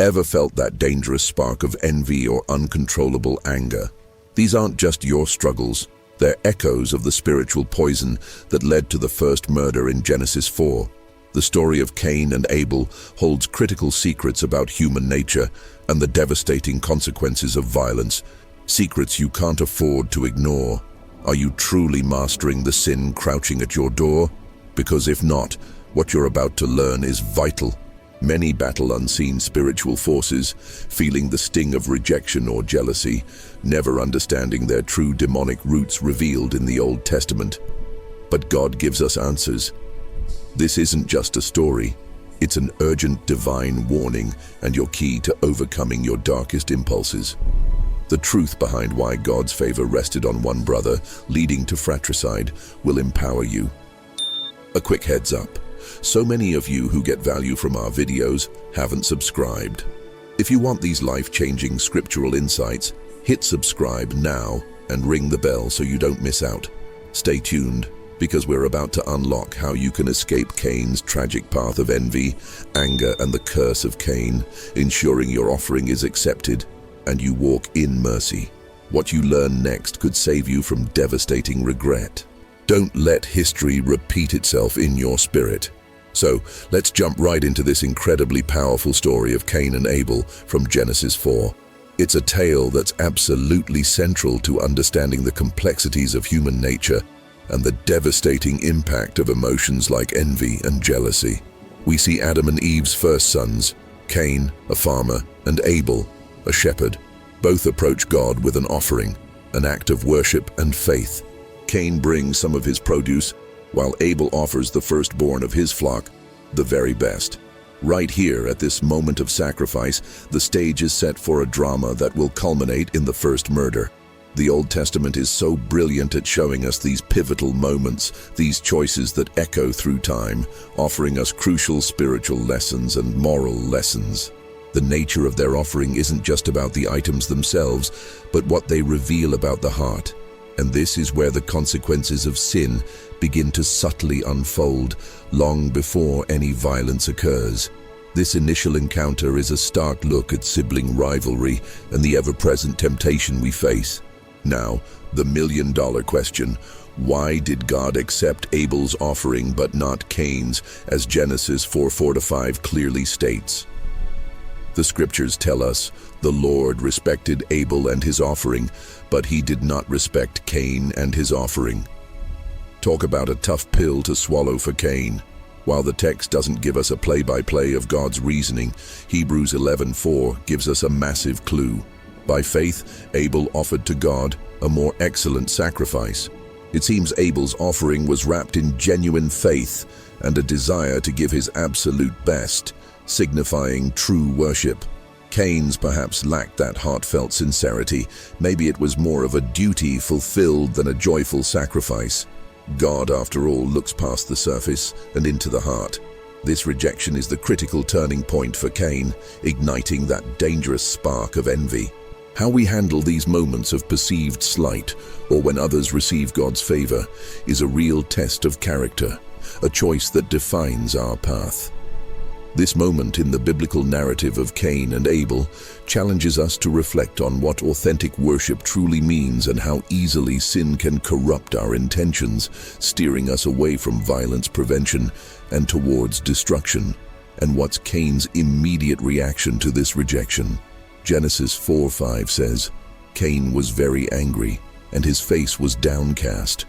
Ever felt that dangerous spark of envy or uncontrollable anger? These aren't just your struggles, they're echoes of the spiritual poison that led to the first murder in Genesis 4. The story of Cain and Abel holds critical secrets about human nature and the devastating consequences of violence, secrets you can't afford to ignore. Are you truly mastering the sin crouching at your door? Because if not, what you're about to learn is vital. Many battle unseen spiritual forces, feeling the sting of rejection or jealousy, never understanding their true demonic roots revealed in the Old Testament. But God gives us answers. This isn't just a story. It's an urgent divine warning and your key to overcoming your darkest impulses. The truth behind why God's favor rested on one brother, leading to fratricide, will empower you. A quick heads up. So many of you who get value from our videos haven't subscribed. If you want these life-changing scriptural insights, hit subscribe now and ring the bell so you don't miss out. Stay tuned, because we're about to unlock how you can escape Cain's tragic path of envy, anger, and the curse of Cain, ensuring your offering is accepted and you walk in mercy. What you learn next could save you from devastating regret. Don't let history repeat itself in your spirit. So, let's jump right into this incredibly powerful story of Cain and Abel from Genesis 4. It's a tale that's absolutely central to understanding the complexities of human nature and the devastating impact of emotions like envy and jealousy. We see Adam and Eve's first sons, Cain, a farmer, and Abel, a shepherd. Both approach God with an offering, an act of worship and faith. Cain brings some of his produce, while Abel offers the firstborn of his flock, the very best. Right here, at this moment of sacrifice, the stage is set for a drama that will culminate in the first murder. The Old Testament is so brilliant at showing us these pivotal moments, these choices that echo through time, offering us crucial spiritual lessons and moral lessons. The nature of their offering isn't just about the items themselves, but what they reveal about the heart. And this is where the consequences of sin begin to subtly unfold, long before any violence occurs. This initial encounter is a stark look at sibling rivalry and the ever-present temptation we face. Now, the million-dollar question: why did God accept Abel's offering but not Cain's, as Genesis 4:4-5 clearly states? The scriptures tell us, the Lord respected Abel and his offering, but he did not respect Cain and his offering. Talk about a tough pill to swallow for Cain. While the text doesn't give us a play-by-play of God's reasoning, Hebrews 11:4 gives us a massive clue. By faith, Abel offered to God a more excellent sacrifice. It seems Abel's offering was wrapped in genuine faith and a desire to give his absolute best, signifying true worship. Cain's perhaps lacked that heartfelt sincerity. Maybe it was more of a duty fulfilled than a joyful sacrifice. God, after all, looks past the surface and into the heart. This rejection is the critical turning point for Cain, igniting that dangerous spark of envy. How we handle these moments of perceived slight, or when others receive God's favor, is a real test of character, a choice that defines our path. This moment in the biblical narrative of Cain and Abel challenges us to reflect on what authentic worship truly means and how easily sin can corrupt our intentions, steering us away from violence prevention and towards destruction. And what's Cain's immediate reaction to this rejection? Genesis 4:5 says, Cain was very angry, and his face was downcast.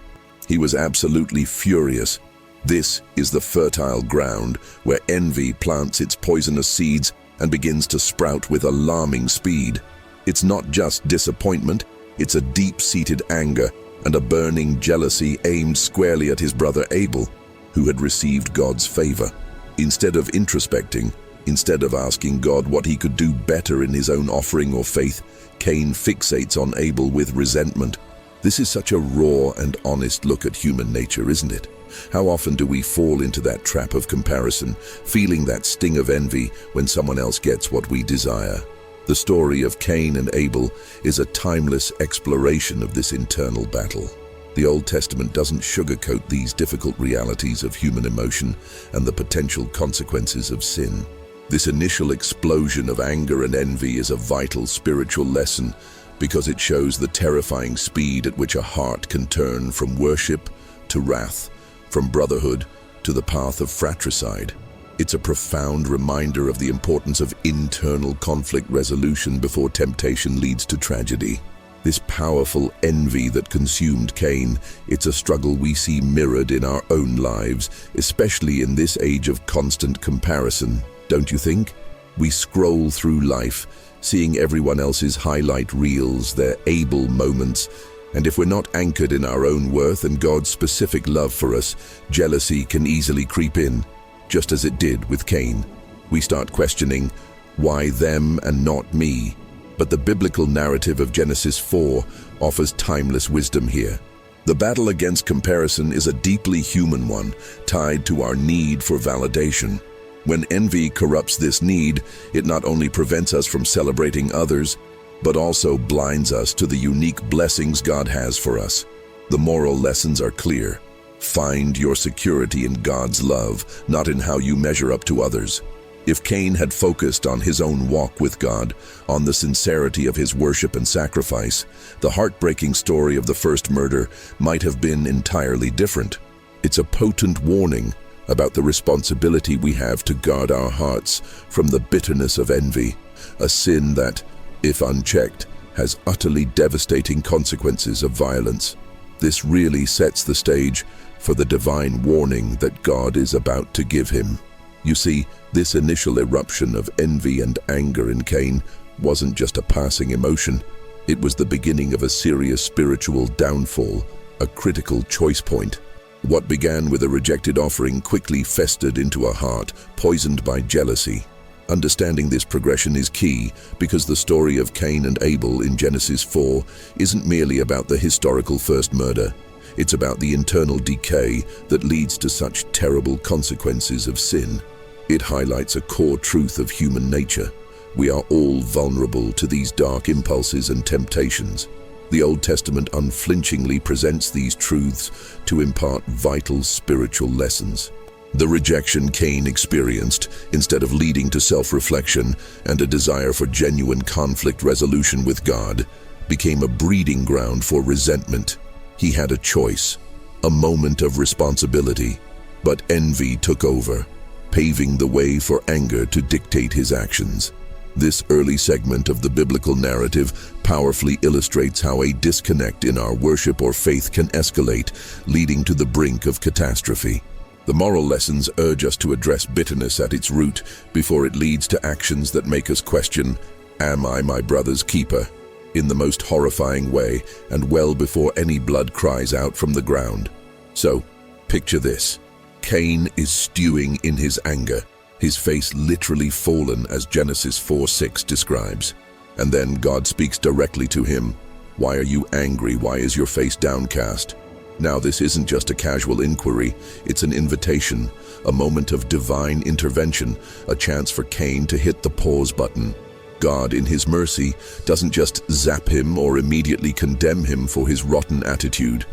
He was absolutely furious. This is the fertile ground where envy plants its poisonous seeds and begins to sprout with alarming speed. It's not just disappointment, it's a deep-seated anger and a burning jealousy aimed squarely at his brother Abel, who had received God's favor. Instead of introspecting, instead of asking God what he could do better in his own offering or faith, Cain fixates on Abel with resentment. This is such a raw and honest look at human nature, isn't it? How often do we fall into that trap of comparison, feeling that sting of envy when someone else gets what we desire? The story of Cain and Abel is a timeless exploration of this internal battle. The Old Testament doesn't sugarcoat these difficult realities of human emotion and the potential consequences of sin. This initial explosion of anger and envy is a vital spiritual lesson because it shows the terrifying speed at which a heart can turn from worship to wrath, from brotherhood to the path of fratricide. It's a profound reminder of the importance of internal conflict resolution before temptation leads to tragedy. This powerful envy that consumed Cain, it's a struggle we see mirrored in our own lives, especially in this age of constant comparison, don't you think? We scroll through life, seeing everyone else's highlight reels, their Abel moments, and if we're not anchored in our own worth and God's specific love for us, jealousy can easily creep in, just as it did with Cain. We start questioning, why them and not me? But the biblical narrative of Genesis 4 offers timeless wisdom here. The battle against comparison is a deeply human one, tied to our need for validation. When envy corrupts this need, it not only prevents us from celebrating others, but also blinds us to the unique blessings God has for us. The moral lessons are clear. Find your security in God's love, not in how you measure up to others. If Cain had focused on his own walk with God, on the sincerity of his worship and sacrifice, the heartbreaking story of the first murder might have been entirely different. It's a potent warning about the responsibility we have to guard our hearts from the bitterness of envy, a sin that, if unchecked, has utterly devastating consequences of violence. This really sets the stage for the divine warning that God is about to give him. You see, this initial eruption of envy and anger in Cain wasn't just a passing emotion. It was the beginning of a serious spiritual downfall, a critical choice point. What began with a rejected offering quickly festered into a heart poisoned by jealousy. Understanding this progression is key because the story of Cain and Abel in Genesis 4 isn't merely about the historical first murder. It's about the internal decay that leads to such terrible consequences of sin. It highlights a core truth of human nature. We are all vulnerable to these dark impulses and temptations. The Old Testament unflinchingly presents these truths to impart vital spiritual lessons. The rejection Cain experienced, instead of leading to self-reflection and a desire for genuine conflict resolution with God, became a breeding ground for resentment. He had a choice, a moment of responsibility, but envy took over, paving the way for anger to dictate his actions. This early segment of the biblical narrative powerfully illustrates how a disconnect in our worship or faith can escalate, leading to the brink of catastrophe. The moral lessons urge us to address bitterness at its root before it leads to actions that make us question, "Am I my brother's keeper?" in the most horrifying way and well before any blood cries out from the ground. So, picture this. Cain is stewing in his anger, his face literally fallen as Genesis 4:6 describes. And then God speaks directly to him. "Why are you angry? Why is your face downcast?" Now, this isn't just a casual inquiry, it's an invitation, a moment of divine intervention, a chance for Cain to hit the pause button. God, in his mercy, doesn't just zap him or immediately condemn him for his rotten attitude.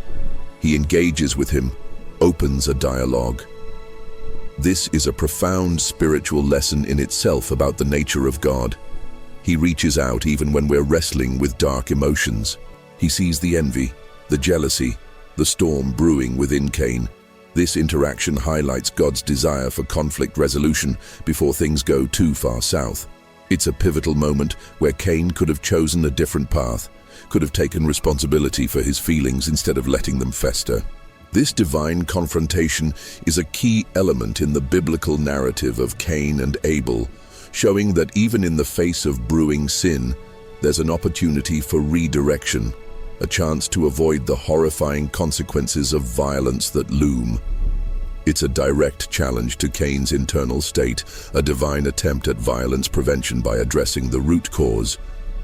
He engages with him, opens a dialogue. This is a profound spiritual lesson in itself about the nature of God. He reaches out even when we're wrestling with dark emotions. He sees the envy, the jealousy, the storm brewing within Cain. This interaction highlights God's desire for conflict resolution before things go too far south. It's a pivotal moment where Cain could have chosen a different path, could have taken responsibility for his feelings instead of letting them fester. This divine confrontation is a key element in the biblical narrative of Cain and Abel, showing that even in the face of brewing sin, there's an opportunity for redirection, a chance to avoid the horrifying consequences of violence that loom. It's a direct challenge to Cain's internal state, a divine attempt at violence prevention by addressing the root cause,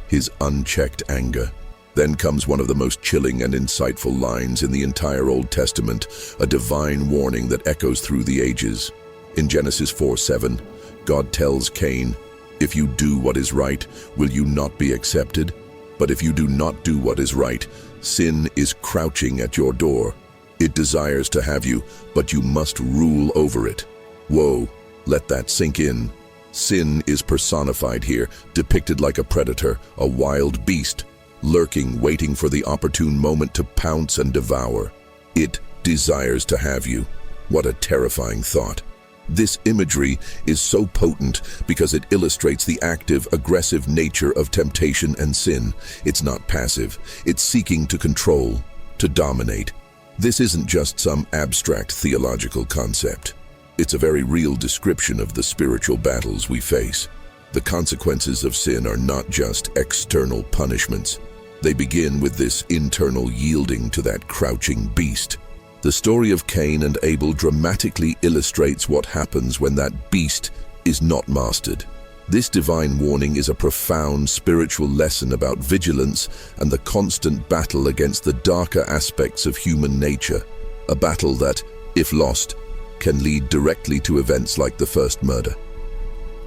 his unchecked anger. Then comes one of the most chilling and insightful lines in the entire Old Testament, a divine warning that echoes through the ages. In Genesis 4:7, God tells Cain, "If you do what is right, will you not be accepted? But if you do not do what is right, sin is crouching at your door. It desires to have you, but you must rule over it." Whoa, let that sink in. Sin is personified here, depicted like a predator, a wild beast, lurking, waiting for the opportune moment to pounce and devour. It desires to have you. What a terrifying thought. This imagery is so potent because it illustrates the active, aggressive nature of temptation and sin. It's not passive. It's seeking to control, to dominate. This isn't just some abstract theological concept. It's a very real description of the spiritual battles we face. The consequences of sin are not just external punishments. They begin with this internal yielding to that crouching beast. The story of Cain and Abel dramatically illustrates what happens when that beast is not mastered. This divine warning is a profound spiritual lesson about vigilance and the constant battle against the darker aspects of human nature. A battle that, if lost, can lead directly to events like the first murder.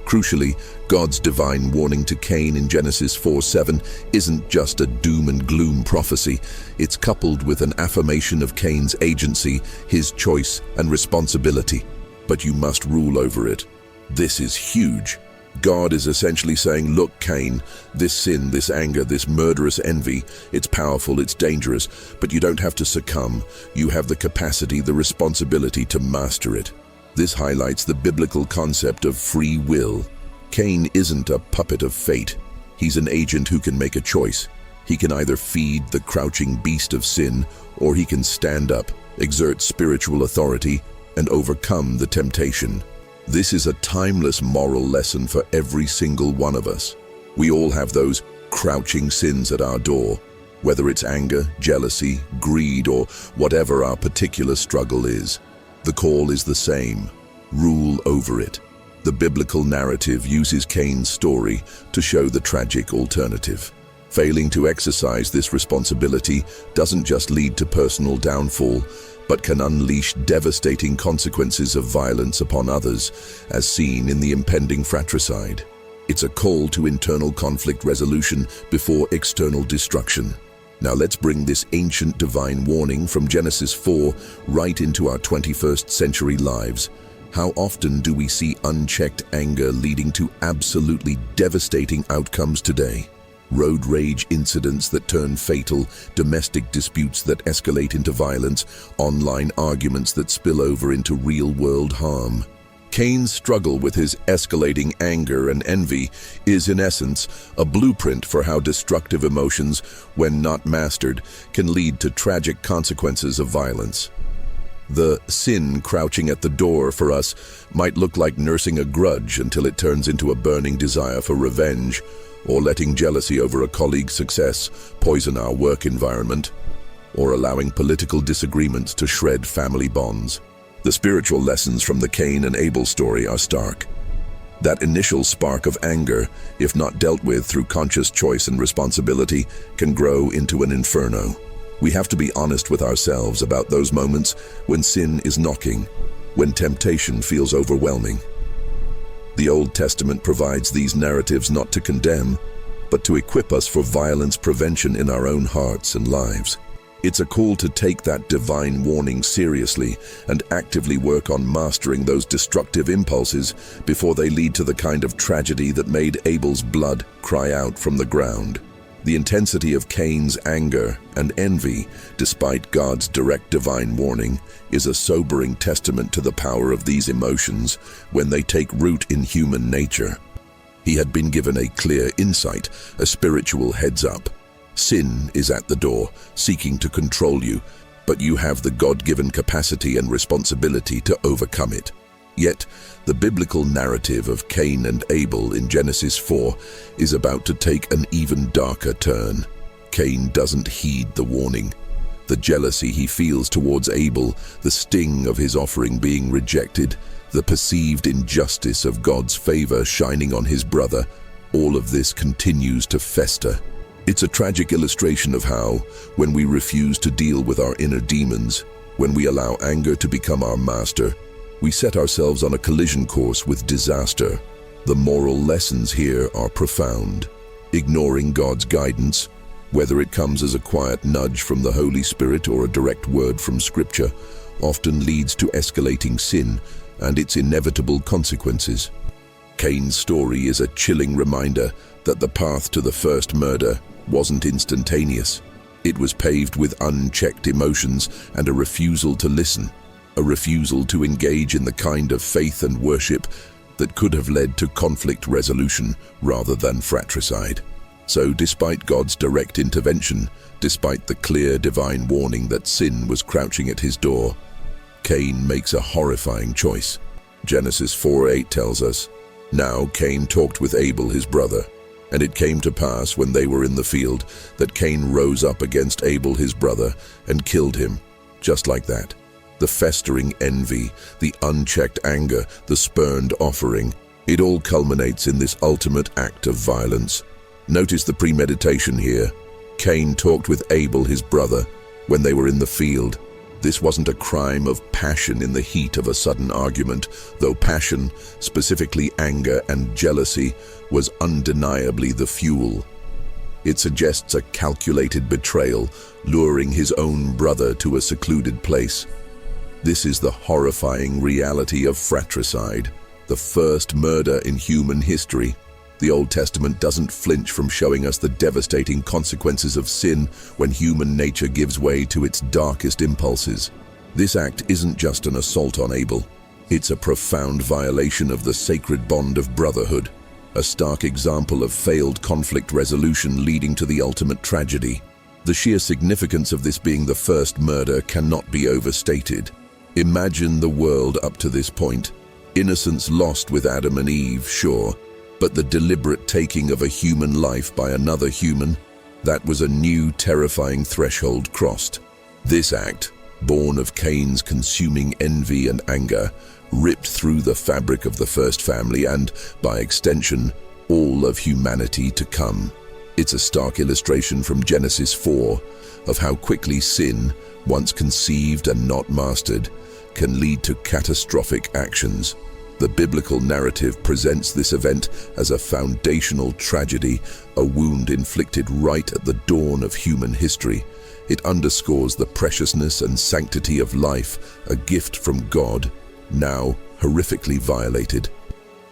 Crucially, God's divine warning to Cain in Genesis 4:7 isn't just a doom and gloom prophecy. It's coupled with an affirmation of Cain's agency, his choice and responsibility. But you must rule over it. This is huge. God is essentially saying, look, Cain, this sin, this anger, this murderous envy, it's powerful, it's dangerous, but you don't have to succumb. You have the capacity, the responsibility to master it. This highlights the biblical concept of free will. Cain isn't a puppet of fate. He's an agent who can make a choice. He can either feed the crouching beast of sin, or he can stand up, exert spiritual authority, and overcome the temptation. This is a timeless moral lesson for every single one of us. We all have those crouching sins at our door, whether it's anger, jealousy, greed, or whatever our particular struggle is. The call is the same: rule over it. The biblical narrative uses Cain's story to show the tragic alternative. Failing to exercise this responsibility doesn't just lead to personal downfall, but can unleash devastating consequences of violence upon others, as seen in the impending fratricide. It's a call to internal conflict resolution before external destruction. Now let's bring this ancient divine warning from Genesis 4 right into our 21st century lives. How often do we see unchecked anger leading to absolutely devastating outcomes today? Road rage incidents that turn fatal, domestic disputes that escalate into violence, online arguments that spill over into real-world harm. Cain's struggle with his escalating anger and envy is, in essence, a blueprint for how destructive emotions, when not mastered, can lead to tragic consequences of violence. The sin crouching at the door for us might look like nursing a grudge until it turns into a burning desire for revenge, or letting jealousy over a colleague's success poison our work environment, or allowing political disagreements to shred family bonds. The spiritual lessons from the Cain and Abel story are stark. That initial spark of anger, if not dealt with through conscious choice and responsibility, can grow into an inferno. We have to be honest with ourselves about those moments when sin is knocking, when temptation feels overwhelming. The Old Testament provides these narratives not to condemn, but to equip us for violence prevention in our own hearts and lives. It's a call to take that divine warning seriously and actively work on mastering those destructive impulses before they lead to the kind of tragedy that made Abel's blood cry out from the ground. The intensity of Cain's anger and envy, despite God's direct divine warning, is a sobering testament to the power of these emotions when they take root in human nature. He had been given a clear insight, a spiritual heads-up. Sin is at the door, seeking to control you, but you have the God-given capacity and responsibility to overcome it. Yet, the biblical narrative of Cain and Abel in Genesis 4 is about to take an even darker turn. Cain doesn't heed the warning. The jealousy he feels towards Abel, the sting of his offering being rejected, the perceived injustice of God's favor shining on his brother, all of this continues to fester. It's a tragic illustration of how, when we refuse to deal with our inner demons, when we allow anger to become our master, we set ourselves on a collision course with disaster. The moral lessons here are profound. Ignoring God's guidance, whether it comes as a quiet nudge from the Holy Spirit or a direct word from Scripture, often leads to escalating sin and its inevitable consequences. Cain's story is a chilling reminder that the path to the first murder wasn't instantaneous. It was paved with unchecked emotions and a refusal to listen, a refusal to engage in the kind of faith and worship that could have led to conflict resolution rather than fratricide. So despite God's direct intervention, despite the clear divine warning that sin was crouching at his door, Cain makes a horrifying choice. Genesis 4:8 tells us, "Now Cain talked with Abel his brother, and it came to pass when they were in the field that Cain rose up against Abel his brother and killed him." Just like that. The festering envy, the unchecked anger, the spurned offering, it all culminates in this ultimate act of violence. Notice the premeditation here. Cain talked with Abel his brother when they were in the field. This wasn't a crime of passion in the heat of a sudden argument, though passion, specifically anger and jealousy, was undeniably the fuel. It suggests a calculated betrayal, luring his own brother to a secluded place. This is the horrifying reality of fratricide, the first murder in human history. The Old Testament doesn't flinch from showing us the devastating consequences of sin when human nature gives way to its darkest impulses. This act isn't just an assault on Abel. It's a profound violation of the sacred bond of brotherhood, a stark example of failed conflict resolution leading to the ultimate tragedy. The sheer significance of this being the first murder cannot be overstated. Imagine the world up to this point. Innocence lost with Adam and Eve, sure, but the deliberate taking of a human life by another human, that was a new, terrifying threshold crossed. This act, born of Cain's consuming envy and anger, ripped through the fabric of the first family and, by extension, all of humanity to come. It's a stark illustration from Genesis 4 of how quickly sin, once conceived and not mastered, can lead to catastrophic actions. The biblical narrative presents this event as a foundational tragedy, a wound inflicted right at the dawn of human history. It underscores the preciousness and sanctity of life, a gift from God, now horrifically violated.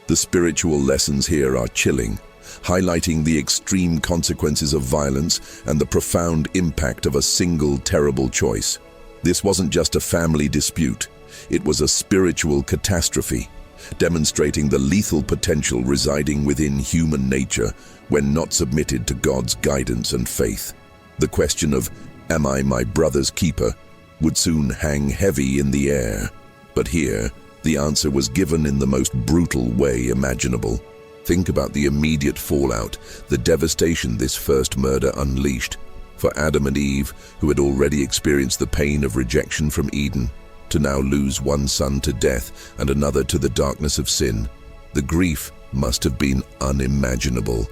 The spiritual lessons here are chilling, highlighting the extreme consequences of violence and the profound impact of a single terrible choice. This wasn't just a family dispute, it was a spiritual catastrophe, demonstrating the lethal potential residing within human nature when not submitted to God's guidance and faith. The question of, "Am I my brother's keeper?" would soon hang heavy in the air. But here, the answer was given in the most brutal way imaginable. Think about the immediate fallout, the devastation this first murder unleashed. For Adam and Eve, who had already experienced the pain of rejection from Eden, to now lose one son to death and another to the darkness of sin, the grief must have been unimaginable.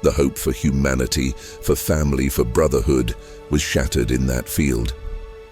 The hope for humanity, for family, for brotherhood, was shattered in that field.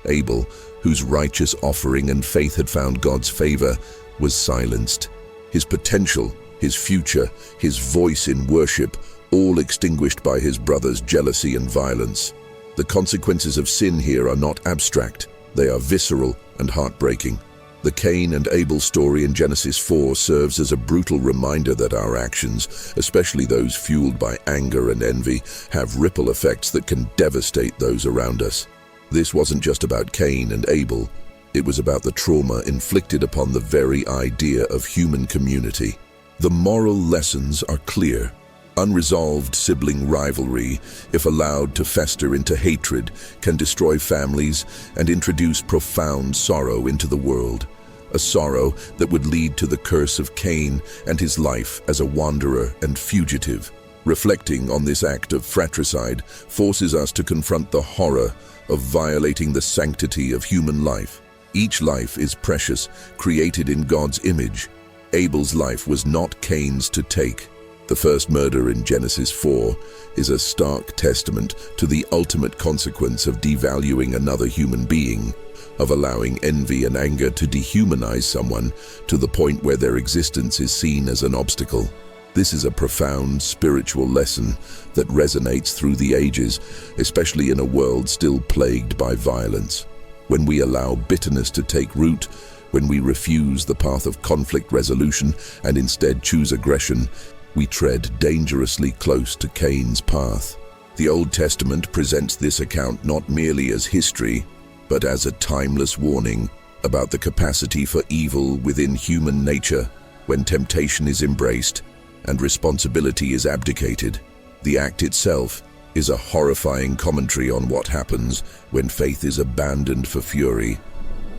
Abel, whose righteous offering and faith had found God's favor, was silenced. His potential, his future, his voice in worship, all extinguished by his brother's jealousy and violence. The consequences of sin here are not abstract, they are visceral and heartbreaking. The Cain and Abel story in Genesis 4 serves as a brutal reminder that our actions, especially those fueled by anger and envy, have ripple effects that can devastate those around us. This wasn't just about Cain and Abel, it was about the trauma inflicted upon the very idea of human community. The moral lessons are clear. Unresolved sibling rivalry, if allowed to fester into hatred, can destroy families and introduce profound sorrow into the world. A sorrow that would lead to the curse of Cain and his life as a wanderer and fugitive. Reflecting on this act of fratricide forces us to confront the horror of violating the sanctity of human life. Each life is precious, created in God's image. Abel's life was not Cain's to take. The first murder in Genesis 4 is a stark testament to the ultimate consequence of devaluing another human being, of allowing envy and anger to dehumanize someone to the point where their existence is seen as an obstacle. This is a profound spiritual lesson that resonates through the ages, especially in a world still plagued by violence. When we allow bitterness to take root, When we refuse the path of conflict resolution and instead choose aggression, we tread dangerously close to Cain's path. The Old Testament presents this account not merely as history, but as a timeless warning about the capacity for evil within human nature when temptation is embraced and responsibility is abdicated. The act itself is a horrifying commentary on what happens when faith is abandoned for fury,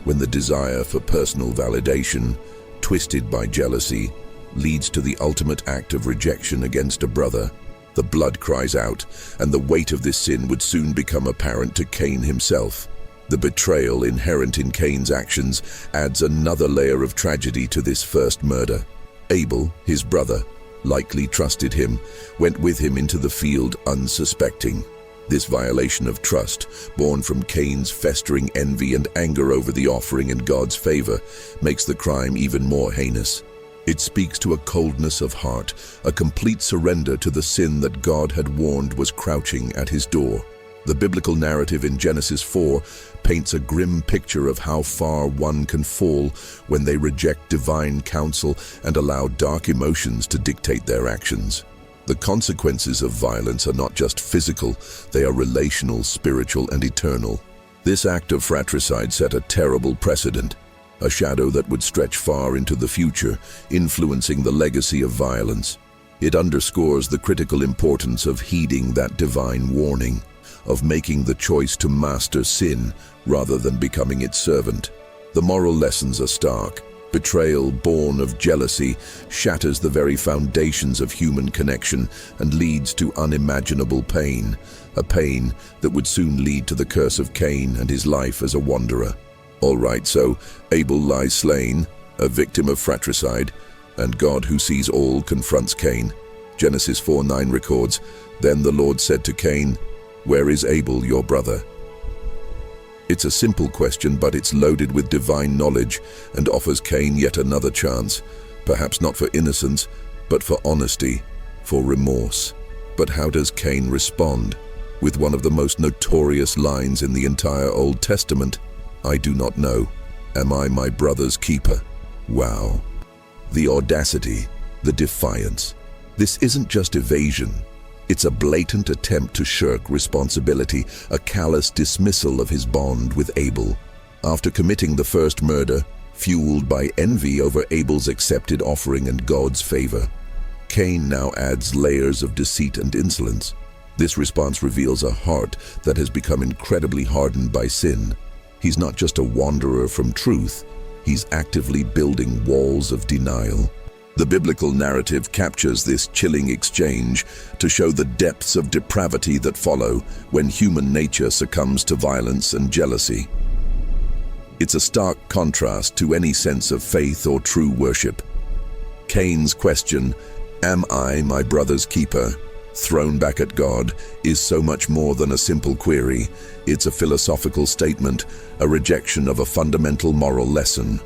when the desire for personal validation, twisted by jealousy, leads to the ultimate act of rejection against a brother. The blood cries out, and the weight of this sin would soon become apparent to Cain himself. The betrayal inherent in Cain's actions adds another layer of tragedy to this first murder. Abel, his brother, likely trusted him, went with him into the field unsuspecting. This violation of trust, born from Cain's festering envy and anger over the offering in God's favor, makes the crime even more heinous. It speaks to a coldness of heart, a complete surrender to the sin that God had warned was crouching at his door. The biblical narrative in Genesis 4 paints a grim picture of how far one can fall when they reject divine counsel and allow dark emotions to dictate their actions. The consequences of violence are not just physical, they are relational, spiritual, and eternal. This act of fratricide set a terrible precedent, a shadow that would stretch far into the future, influencing the legacy of violence. It underscores the critical importance of heeding that divine warning, of making the choice to master sin rather than becoming its servant. The moral lessons are stark. Betrayal born of jealousy shatters the very foundations of human connection and leads to unimaginable pain, a pain that would soon lead to the curse of Cain and his life as a wanderer. All right, so Abel lies slain, a victim of fratricide, and God who sees all confronts Cain. Genesis 4:9 records, "Then the Lord said to Cain, 'Where is Abel, your brother?'" It's a simple question, but it's loaded with divine knowledge and offers Cain yet another chance, perhaps not for innocence, but for honesty, for remorse. But how does Cain respond? With one of the most notorious lines in the entire Old Testament, "I do not know. Am I my brother's keeper?" Wow. The audacity, the defiance. This isn't just evasion. It's a blatant attempt to shirk responsibility, a callous dismissal of his bond with Abel. After committing the first murder, fueled by envy over Abel's accepted offering and God's favor, Cain now adds layers of deceit and insolence. This response reveals a heart that has become incredibly hardened by sin. He's not just a wanderer from truth, he's actively building walls of denial. The biblical narrative captures this chilling exchange to show the depths of depravity that follow when human nature succumbs to violence and jealousy. It's a stark contrast to any sense of faith or true worship. Cain's question, "Am I my brother's keeper?" thrown back at God, is so much more than a simple query. It's a philosophical statement, a rejection of a fundamental moral lesson.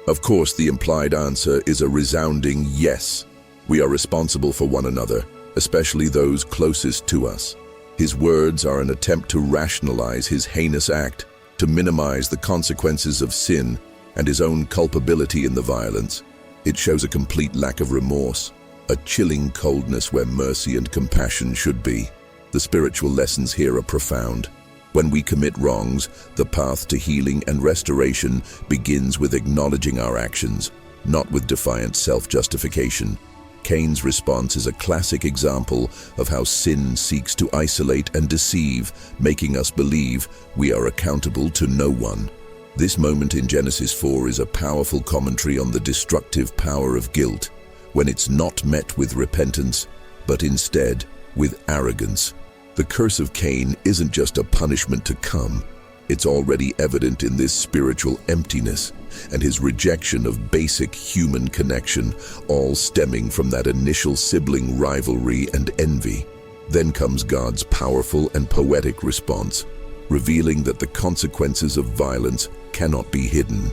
Of course, the implied answer is a resounding yes. We are responsible for one another, especially those closest to us. His words are an attempt to rationalize his heinous act, to minimize the consequences of sin and his own culpability in the violence. It shows a complete lack of remorse, a chilling coldness where mercy and compassion should be. The spiritual lessons here are profound. When we commit wrongs, the path to healing and restoration begins with acknowledging our actions, not with defiant self-justification. Cain's response is a classic example of how sin seeks to isolate and deceive, making us believe we are accountable to no one. This moment in Genesis 4 is a powerful commentary on the destructive power of guilt, when it's not met with repentance, but instead with arrogance. The curse of Cain isn't just a punishment to come. It's already evident in this spiritual emptiness and his rejection of basic human connection, all stemming from that initial sibling rivalry and envy. Then comes God's powerful and poetic response, revealing that the consequences of violence cannot be hidden.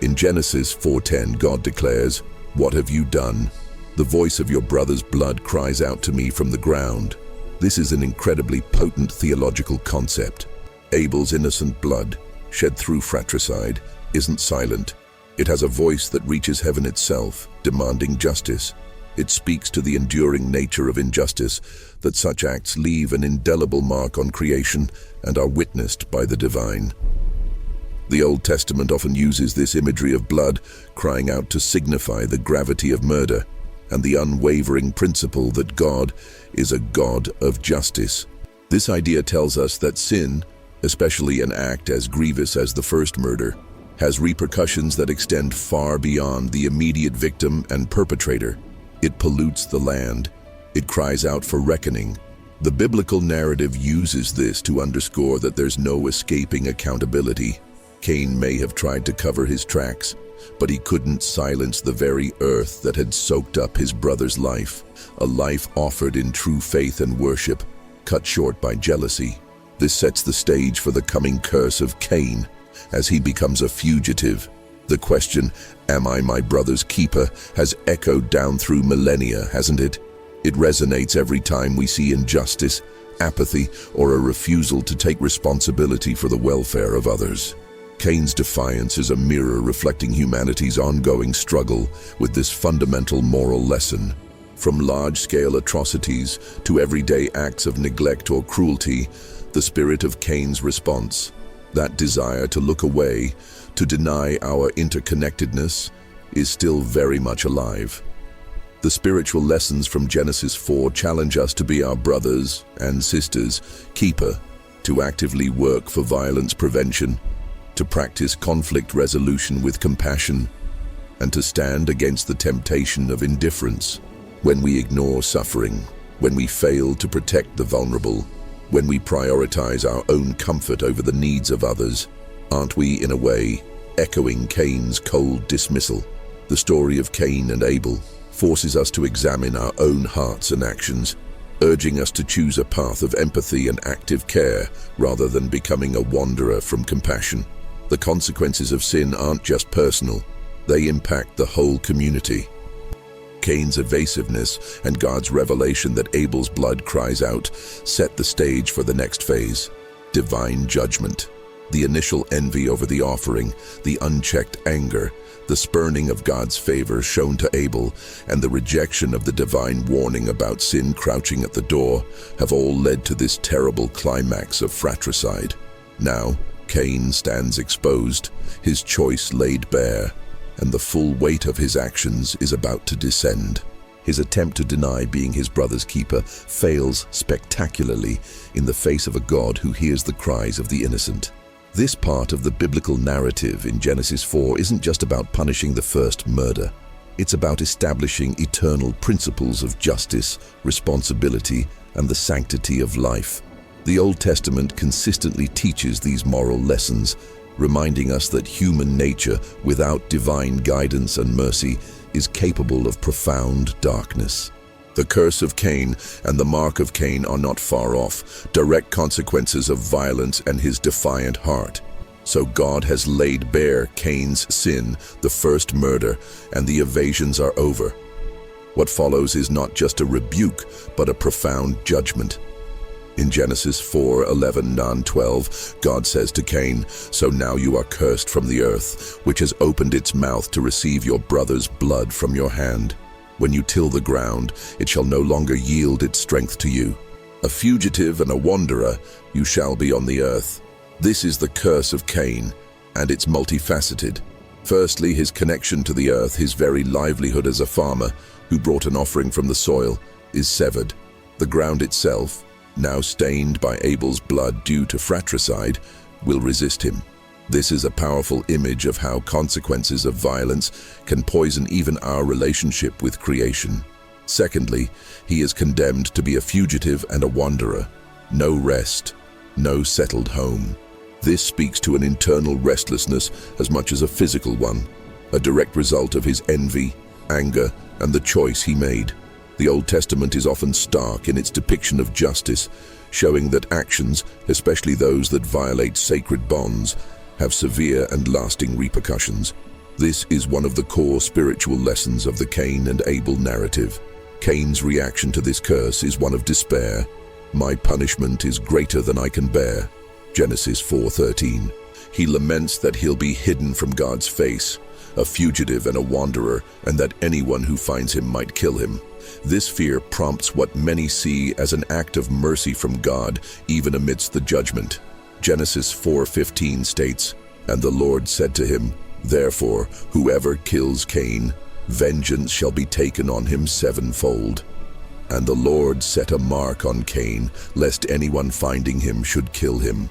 In Genesis 4:10, God declares, "What have you done? The voice of your brother's blood cries out to me from the ground." This is an incredibly potent theological concept. Abel's innocent blood, shed through fratricide, isn't silent. It has a voice that reaches heaven itself, demanding justice. It speaks to the enduring nature of injustice, that such acts leave an indelible mark on creation and are witnessed by the divine. The Old Testament often uses this imagery of blood crying out to signify the gravity of murder and the unwavering principle that God is a God of justice. This idea tells us that sin, especially an act as grievous as the first murder, has repercussions that extend far beyond the immediate victim and perpetrator. It pollutes the land. It cries out for reckoning. The biblical narrative uses this to underscore that there's no escaping accountability. Cain may have tried to cover his tracks, but he couldn't silence the very earth that had soaked up his brother's life, a life offered in true faith and worship, cut short by jealousy. This sets the stage for the coming curse of Cain, as he becomes a fugitive. The question, "Am I my brother's keeper?" has echoed down through millennia, hasn't it? It resonates every time we see injustice, apathy, or a refusal to take responsibility for the welfare of others. Cain's defiance is a mirror reflecting humanity's ongoing struggle with this fundamental moral lesson. From large-scale atrocities to everyday acts of neglect or cruelty, the spirit of Cain's response, that desire to look away, to deny our interconnectedness, is still very much alive. The spiritual lessons from Genesis 4 challenge us to be our brothers and sisters' keeper, to actively work for violence prevention, to practice conflict resolution with compassion, and to stand against the temptation of indifference. When we ignore suffering, when we fail to protect the vulnerable, when we prioritize our own comfort over the needs of others, aren't we, in a way, echoing Cain's cold dismissal? The story of Cain and Abel forces us to examine our own hearts and actions, urging us to choose a path of empathy and active care rather than becoming a wanderer from compassion. The consequences of sin aren't just personal, they impact the whole community. Cain's evasiveness and God's revelation that Abel's blood cries out set the stage for the next phase, divine judgment. The initial envy over the offering, the unchecked anger, the spurning of God's favor shown to Abel, and the rejection of the divine warning about sin crouching at the door have all led to this terrible climax of fratricide. Now, Cain stands exposed, his choice laid bare, and the full weight of his actions is about to descend. His attempt to deny being his brother's keeper fails spectacularly in the face of a God who hears the cries of the innocent. This part of the biblical narrative in Genesis 4 isn't just about punishing the first murder. It's about establishing eternal principles of justice, responsibility, and the sanctity of life. The Old Testament consistently teaches these moral lessons, reminding us that human nature, without divine guidance and mercy, is capable of profound darkness. The curse of Cain and the mark of Cain are not far off, direct consequences of violence and his defiant heart. So God has laid bare Cain's sin, the first murder, and the evasions are over. What follows is not just a rebuke, but a profound judgment. In Genesis 4:11-12, God says to Cain, "So now you are cursed from the earth, which has opened its mouth to receive your brother's blood from your hand. When you till the ground, it shall no longer yield its strength to you. A fugitive and a wanderer, you shall be on the earth." This is the curse of Cain, and it's multifaceted. Firstly, his connection to the earth, his very livelihood as a farmer who brought an offering from the soil, is severed. The ground itself, now stained by Abel's blood due to fratricide, will resist him. This is a powerful image of how consequences of violence can poison even our relationship with creation. Secondly, he is condemned to be a fugitive and a wanderer. No rest, no settled home. This speaks to an internal restlessness as much as a physical one, a direct result of his envy, anger, and the choice he made. The Old Testament is often stark in its depiction of justice, showing that actions, especially those that violate sacred bonds, have severe and lasting repercussions. This is one of the core spiritual lessons of the Cain and Abel narrative. Cain's reaction to this curse is one of despair. "My punishment is greater than I can bear." Genesis 4:13. He laments that he'll be hidden from God's face, a fugitive and a wanderer, and that anyone who finds him might kill him. This fear prompts what many see as an act of mercy from God, even amidst the judgment. Genesis 4:15 states, "And the Lord said to him, Therefore, whoever kills Cain, vengeance shall be taken on him sevenfold. And the Lord set a mark on Cain, lest anyone finding him should kill him."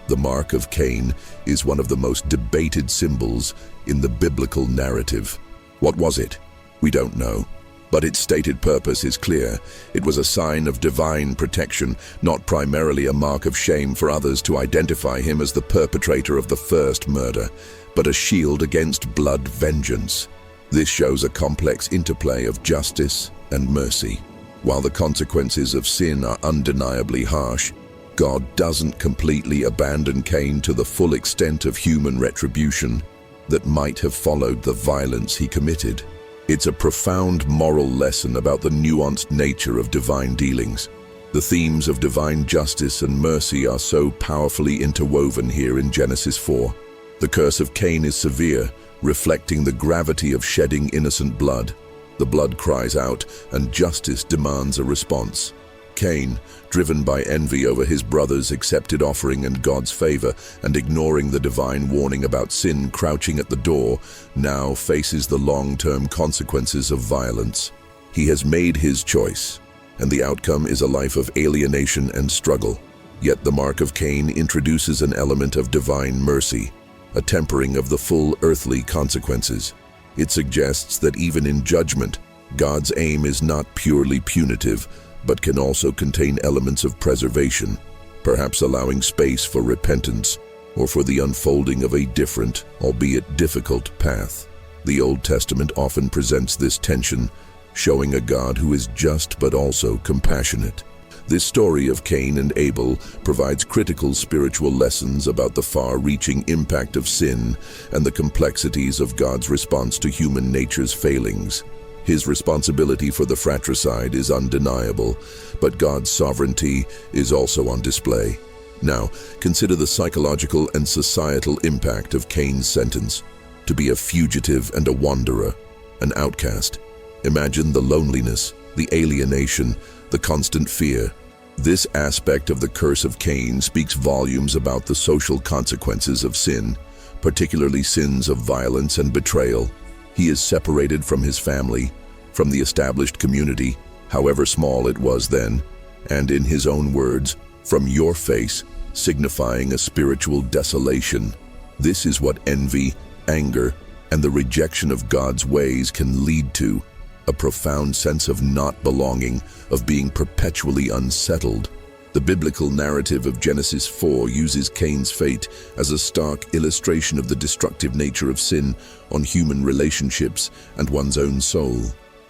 The mark of Cain is one of the most debated symbols in the biblical narrative. What was it? We don't know. But its stated purpose is clear. It was a sign of divine protection, not primarily a mark of shame for others to identify him as the perpetrator of the first murder, but a shield against blood vengeance. This shows a complex interplay of justice and mercy. While the consequences of sin are undeniably harsh, God doesn't completely abandon Cain to the full extent of human retribution that might have followed the violence he committed. It's a profound moral lesson about the nuanced nature of divine dealings. The themes of divine justice and mercy are so powerfully interwoven here in Genesis 4. The curse of Cain is severe, reflecting the gravity of shedding innocent blood. The blood cries out, and justice demands a response. Cain, driven by envy over his brother's accepted offering and God's favor, and ignoring the divine warning about sin crouching at the door, now faces the long-term consequences of violence. He has made his choice, and the outcome is a life of alienation and struggle. Yet the mark of Cain introduces an element of divine mercy, a tempering of the full earthly consequences. It suggests that even in judgment, God's aim is not purely punitive, but can also contain elements of preservation, perhaps allowing space for repentance or for the unfolding of a different, albeit difficult, path. The Old Testament often presents this tension, showing a God who is just but also compassionate. This story of Cain and Abel provides critical spiritual lessons about the far-reaching impact of sin and the complexities of God's response to human nature's failings. His responsibility for the fratricide is undeniable, but God's sovereignty is also on display. Now, consider the psychological and societal impact of Cain's sentence: to be a fugitive and a wanderer, an outcast. Imagine the loneliness, the alienation, the constant fear. This aspect of the curse of Cain speaks volumes about the social consequences of sin, particularly sins of violence and betrayal. He is separated from his family, from the established community, however small it was then, and in his own words, from your face, signifying a spiritual desolation. This is what envy, anger, and the rejection of God's ways can lead to: a profound sense of not belonging, of being perpetually unsettled. The biblical narrative of Genesis 4 uses Cain's fate as a stark illustration of the destructive nature of sin on human relationships and one's own soul.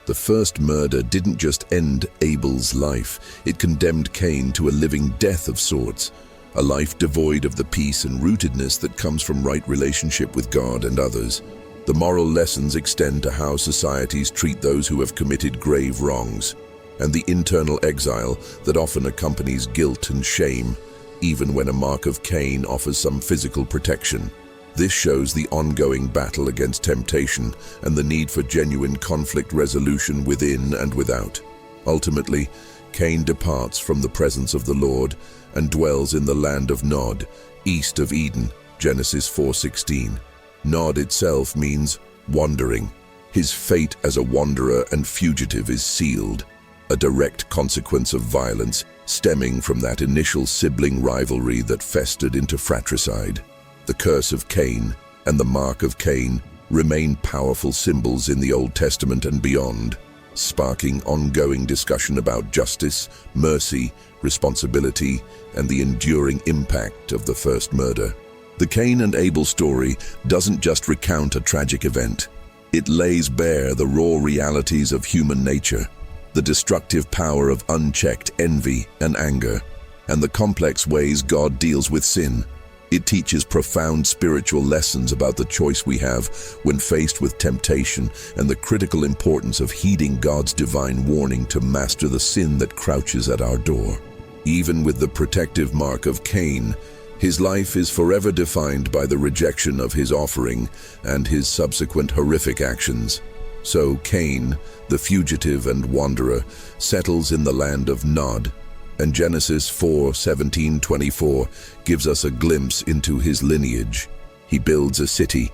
The first murder didn't just end Abel's life, it condemned Cain to a living death of sorts, a life devoid of the peace and rootedness that comes from right relationship with God and others. The moral lessons extend to how societies treat those who have committed grave wrongs, and the internal exile that often accompanies guilt and shame, even when a mark of Cain offers some physical protection. This shows the ongoing battle against temptation and the need for genuine conflict resolution within and without. Ultimately, Cain departs from the presence of the Lord and dwells in the land of Nod, east of Eden, Genesis 4:16. Nod itself means wandering. His fate as a wanderer and fugitive is sealed, a direct consequence of violence stemming from that initial sibling rivalry that festered into fratricide. The curse of Cain and the mark of Cain remain powerful symbols in the Old Testament and beyond, sparking ongoing discussion about justice, mercy, responsibility, and the enduring impact of the first murder. The Cain and Abel story doesn't just recount a tragic event. It lays bare the raw realities of human nature, the destructive power of unchecked envy and anger, and the complex ways God deals with sin. It teaches profound spiritual lessons about the choice we have when faced with temptation and the critical importance of heeding God's divine warning to master the sin that crouches at our door. Even with the protective mark of Cain, His life is forever defined by the rejection of his offering and his subsequent horrific actions. So Cain, the fugitive and wanderer, settles in the land of Nod, and Genesis 4:17-24 gives us a glimpse into his lineage. He builds a city,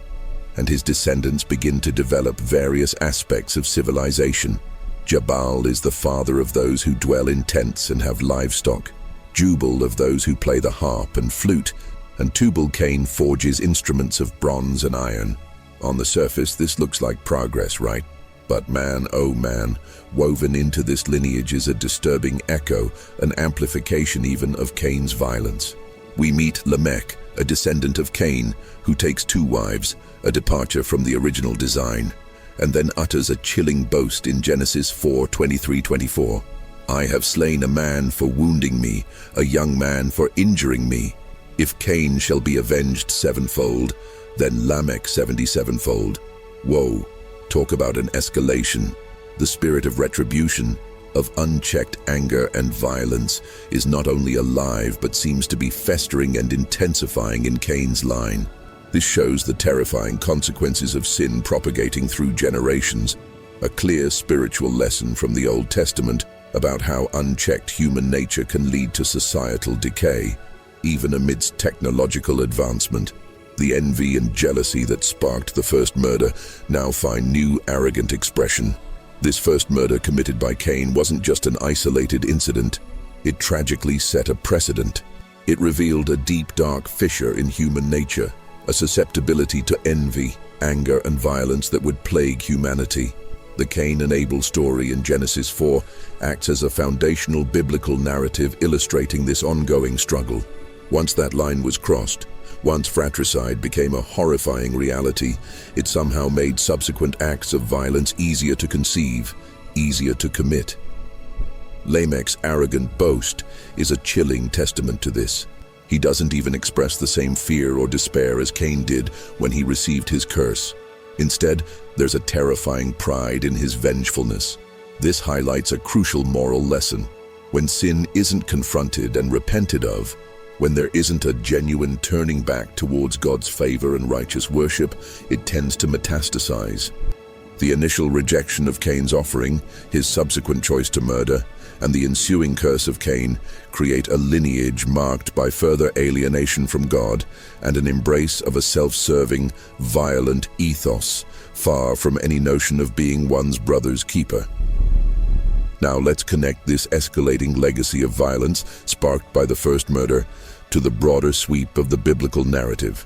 and his descendants begin to develop various aspects of civilization. Jabal is the father of those who dwell in tents and have livestock, Jubal of those who play the harp and flute, and Tubal-Cain forges instruments of bronze and iron. On the surface, this looks like progress, right? But man, oh man, woven into this lineage is a disturbing echo, an amplification even of Cain's violence. We meet Lamech, a descendant of Cain, who takes 2 wives, a departure from the original design, and then utters a chilling boast in Genesis 4:23-24. I have slain a man for wounding me, a young man for injuring me. If Cain shall be avenged 7-fold, then Lamech 77-fold. Whoa, talk about an escalation. The spirit of retribution, of unchecked anger and violence, is not only alive but seems to be festering and intensifying in Cain's line. This shows the terrifying consequences of sin propagating through generations, a clear spiritual lesson from the Old Testament about how unchecked human nature can lead to societal decay. Even amidst technological advancement, the envy and jealousy that sparked the first murder now find new arrogant expression. This first murder committed by Cain wasn't just an isolated incident. It tragically set a precedent. It revealed a deep, dark fissure in human nature, a susceptibility to envy, anger, and violence that would plague humanity. The Cain and Abel story in Genesis 4 acts as a foundational biblical narrative illustrating this ongoing struggle. Once that line was crossed, once fratricide became a horrifying reality, it somehow made subsequent acts of violence easier to conceive, easier to commit. Lamech's arrogant boast is a chilling testament to this. He doesn't even express the same fear or despair as Cain did when he received his curse. Instead, there's a terrifying pride in his vengefulness. This highlights a crucial moral lesson. When sin isn't confronted and repented of, when there isn't a genuine turning back towards God's favor and righteous worship, it tends to metastasize. The initial rejection of Cain's offering, his subsequent choice to murder, and the ensuing curse of Cain create a lineage marked by further alienation from God and an embrace of a self-serving, violent ethos, far from any notion of being one's brother's keeper. Now let's connect this escalating legacy of violence sparked by the first murder to the broader sweep of the biblical narrative.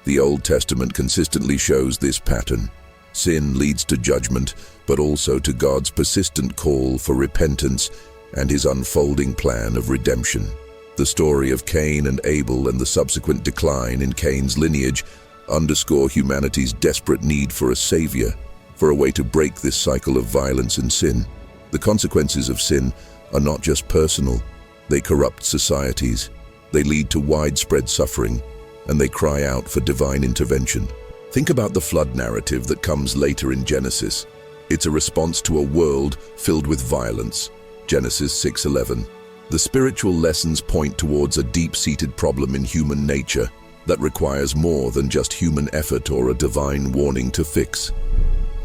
The Old Testament consistently shows this pattern. Sin leads to judgment, but also to God's persistent call for repentance and his unfolding plan of redemption. The story of Cain and Abel and the subsequent decline in Cain's lineage underscore humanity's desperate need for a savior, for a way to break this cycle of violence and sin. The consequences of sin are not just personal, they corrupt societies, they lead to widespread suffering, and they cry out for divine intervention. Think about the flood narrative that comes later in Genesis. It's a response to a world filled with violence. Genesis 6:11. The spiritual lessons point towards a deep-seated problem in human nature that requires more than just human effort or a divine warning to fix.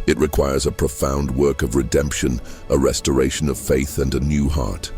It requires a profound work of redemption, a restoration of faith, and a new heart.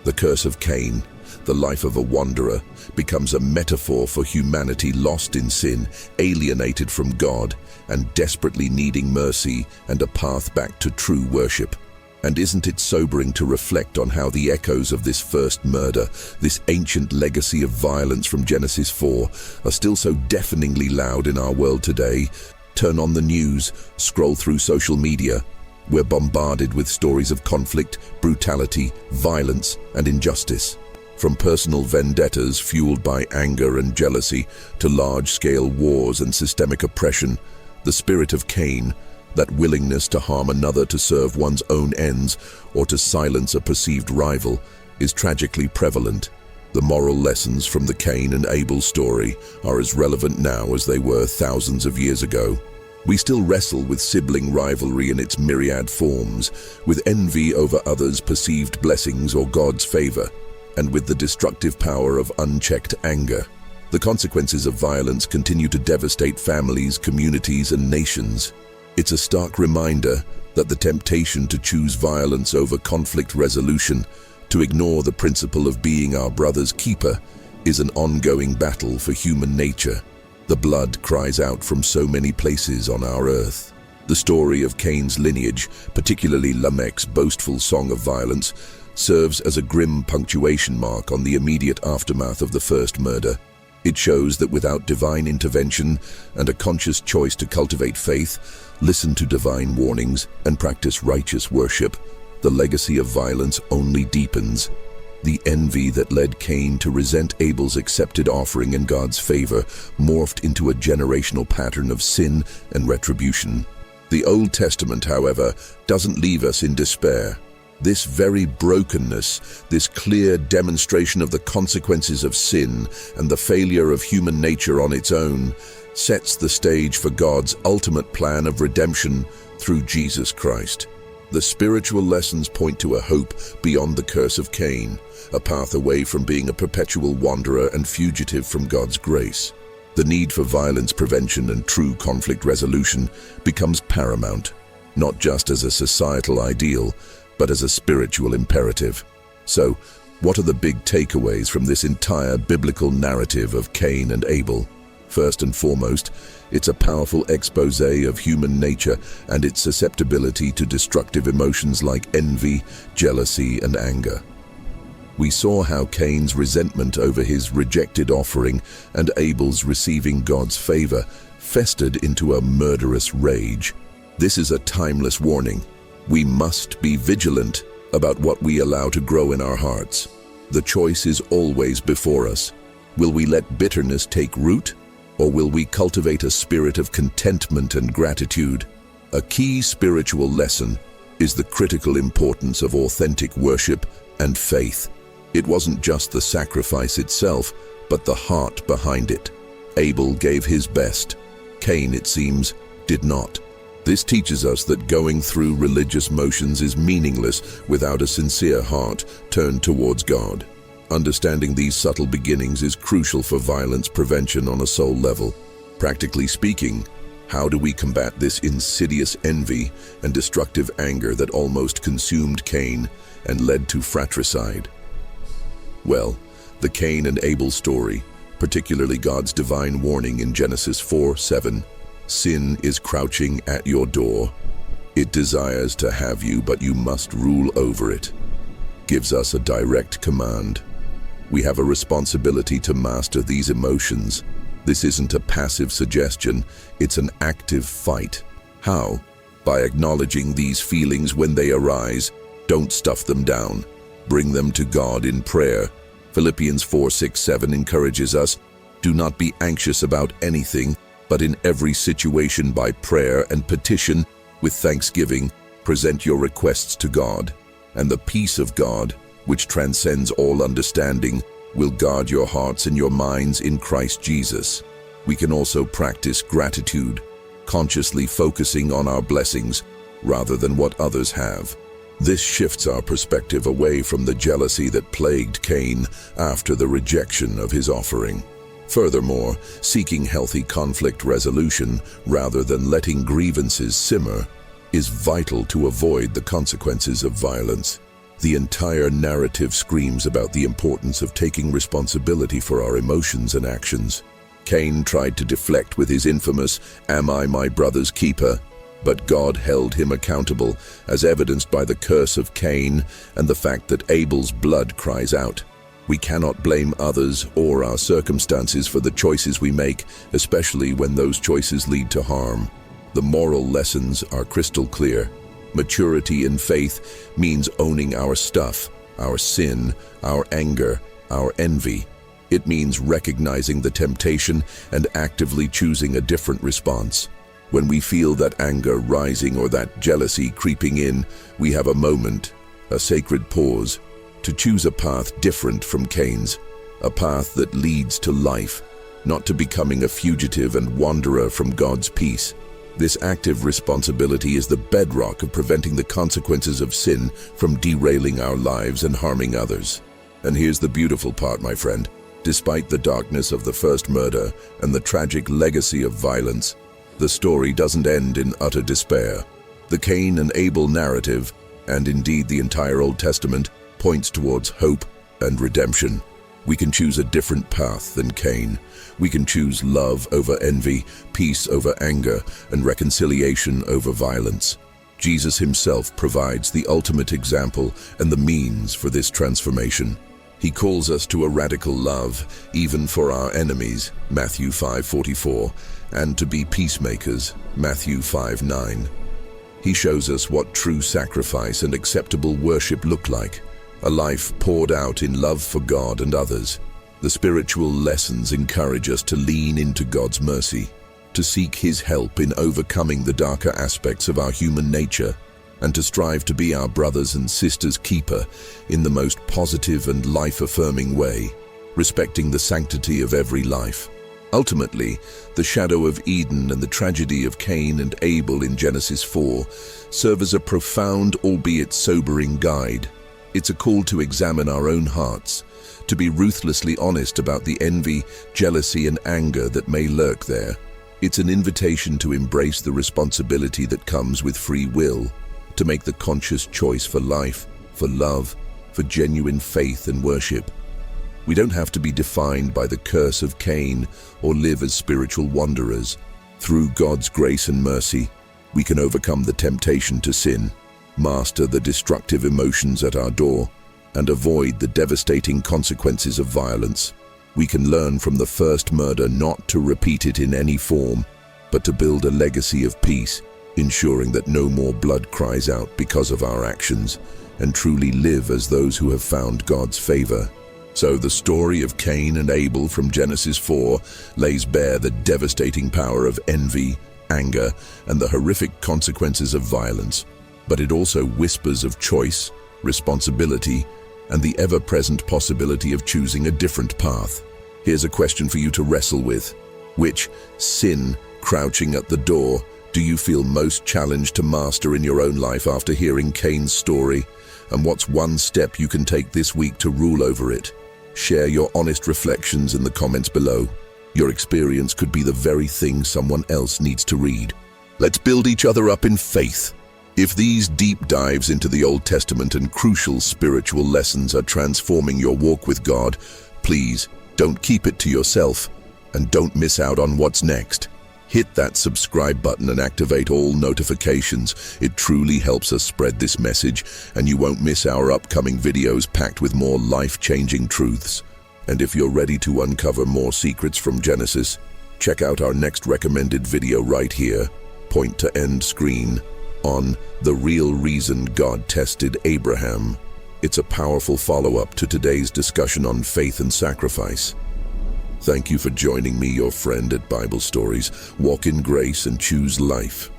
The curse of Cain, the life of a wanderer, becomes a metaphor for humanity lost in sin, alienated from God, and desperately needing mercy and a path back to true worship. And isn't it sobering to reflect on how the echoes of this first murder, this ancient legacy of violence from Genesis 4, are still so deafeningly loud in our world today? Turn on the news, scroll through social media. We're bombarded with stories of conflict, brutality, violence, and injustice. From personal vendettas fueled by anger and jealousy to large-scale wars and systemic oppression, the spirit of Cain, that willingness to harm another to serve one's own ends or to silence a perceived rival, is tragically prevalent. The moral lessons from the Cain and Abel story are as relevant now as they were thousands of years ago. We still wrestle with sibling rivalry in its myriad forms, with envy over others' perceived blessings or God's favor, and with the destructive power of unchecked anger. The consequences of violence continue to devastate families, communities, and nations. It's a stark reminder that the temptation to choose violence over conflict resolution, to ignore the principle of being our brother's keeper, is an ongoing battle for human nature. The blood cries out from so many places on our earth. The story of Cain's lineage, particularly Lamech's boastful song of violence, serves as a grim punctuation mark on the immediate aftermath of the first murder. It shows that without divine intervention and a conscious choice to cultivate faith, listen to divine warnings, and practice righteous worship, the legacy of violence only deepens. The envy that led Cain to resent Abel's accepted offering in God's favor morphed into a generational pattern of sin and retribution. The Old Testament, however, doesn't leave us in despair. This very brokenness, this clear demonstration of the consequences of sin and the failure of human nature on its own, sets the stage for God's ultimate plan of redemption through Jesus Christ. The spiritual lessons point to a hope beyond the curse of Cain, a path away from being a perpetual wanderer and fugitive from God's grace. The need for violence prevention and true conflict resolution becomes paramount, not just as a societal ideal, but as a spiritual imperative. So, what are the big takeaways from this entire biblical narrative of Cain and Abel? First and foremost, it's a powerful expose of human nature and its susceptibility to destructive emotions like envy, jealousy, and anger. We saw how Cain's resentment over his rejected offering and Abel's receiving God's favor festered into a murderous rage. This is a timeless warning. We must be vigilant about what we allow to grow in our hearts. The choice is always before us. Will we let bitterness take root, or will we cultivate a spirit of contentment and gratitude? A key spiritual lesson is the critical importance of authentic worship and faith. It wasn't just the sacrifice itself, but the heart behind it. Abel gave his best. Cain, it seems, did not. This teaches us that going through religious motions is meaningless without a sincere heart turned towards God. Understanding these subtle beginnings is crucial for violence prevention on a soul level. Practically speaking, how do we combat this insidious envy and destructive anger that almost consumed Cain and led to fratricide? Well, the Cain and Abel story, particularly God's divine warning in Genesis 4:7, "Sin is crouching at your door. It desires to have you, but you must rule over it," gives us a direct command. We have a responsibility to master these emotions. This isn't a passive suggestion, it's an active fight. How? By acknowledging these feelings when they arise. Don't stuff them down. Bring them to God in prayer. Philippians 4:6-7 encourages us, "Do not be anxious about anything, but in every situation by prayer and petition, with thanksgiving, present your requests to God. And the peace of God, which transcends all understanding, will guard your hearts and your minds in Christ Jesus." We can also practice gratitude, consciously focusing on our blessings rather than what others have. This shifts our perspective away from the jealousy that plagued Cain after the rejection of his offering. Furthermore, seeking healthy conflict resolution rather than letting grievances simmer is vital to avoid the consequences of violence. The entire narrative screams about the importance of taking responsibility for our emotions and actions. Cain tried to deflect with his infamous, "Am I my brother's keeper?" But God held him accountable, as evidenced by the curse of Cain and the fact that Abel's blood cries out. We cannot blame others or our circumstances for the choices we make, especially when those choices lead to harm. The moral lessons are crystal clear. Maturity in faith means owning our stuff, our sin, our anger, our envy. It means recognizing the temptation and actively choosing a different response. When we feel that anger rising or that jealousy creeping in, we have a moment, a sacred pause, to choose a path different from Cain's, a path that leads to life, not to becoming a fugitive and wanderer from God's peace. This active responsibility is the bedrock of preventing the consequences of sin from derailing our lives and harming others. And here's the beautiful part, my friend. Despite the darkness of the first murder and the tragic legacy of violence, the story doesn't end in utter despair. The Cain and Abel narrative, and indeed the entire Old Testament, points towards hope and redemption. We can choose a different path than Cain. We can choose love over envy, peace over anger, and reconciliation over violence. Jesus himself provides the ultimate example and the means for this transformation. He calls us to a radical love, even for our enemies, Matthew 5:44, and to be peacemakers, Matthew 5:9. He shows us what true sacrifice and acceptable worship look like, a life poured out in love for God and others. The spiritual lessons encourage us to lean into God's mercy, to seek His help in overcoming the darker aspects of our human nature, and to strive to be our brothers and sisters' keeper in the most positive and life-affirming way, respecting the sanctity of every life. Ultimately, the shadow of Eden and the tragedy of Cain and Abel in Genesis 4 serve as a profound, albeit sobering guide. It's a call to examine our own hearts, to be ruthlessly honest about the envy, jealousy, and anger that may lurk there. It's an invitation to embrace the responsibility that comes with free will, to make the conscious choice for life, for love, for genuine faith and worship. We don't have to be defined by the curse of Cain or live as spiritual wanderers. Through God's grace and mercy, we can overcome the temptation to sin, master the destructive emotions at our door, and avoid the devastating consequences of violence. We can learn from the first murder not to repeat it in any form, but to build a legacy of peace, ensuring that no more blood cries out because of our actions, and truly live as those who have found God's favor. So the story of Cain and Abel from Genesis 4 lays bare the devastating power of envy, anger, and the horrific consequences of violence. But it also whispers of choice, responsibility, and the ever-present possibility of choosing a different path. Here's a question for you to wrestle with. Which sin crouching at the door do you feel most challenged to master in your own life after hearing Cain's story? And what's one step you can take this week to rule over it? Share your honest reflections in the comments below. Your experience could be the very thing someone else needs to read. Let's build each other up in faith. If these deep dives into the Old Testament and crucial spiritual lessons are transforming your walk with God, please don't keep it to yourself and don't miss out on what's next. Hit that subscribe button and activate all notifications. It truly helps us spread this message, and you won't miss our upcoming videos packed with more life-changing truths. And if you're ready to uncover more secrets from Genesis, check out our next recommended video right here, point to end screen, on The Real Reason God Tested Abraham. It's a powerful follow-up to today's discussion on faith and sacrifice. Thank you for joining me, your friend at Bible Stories. Walk in grace and choose life.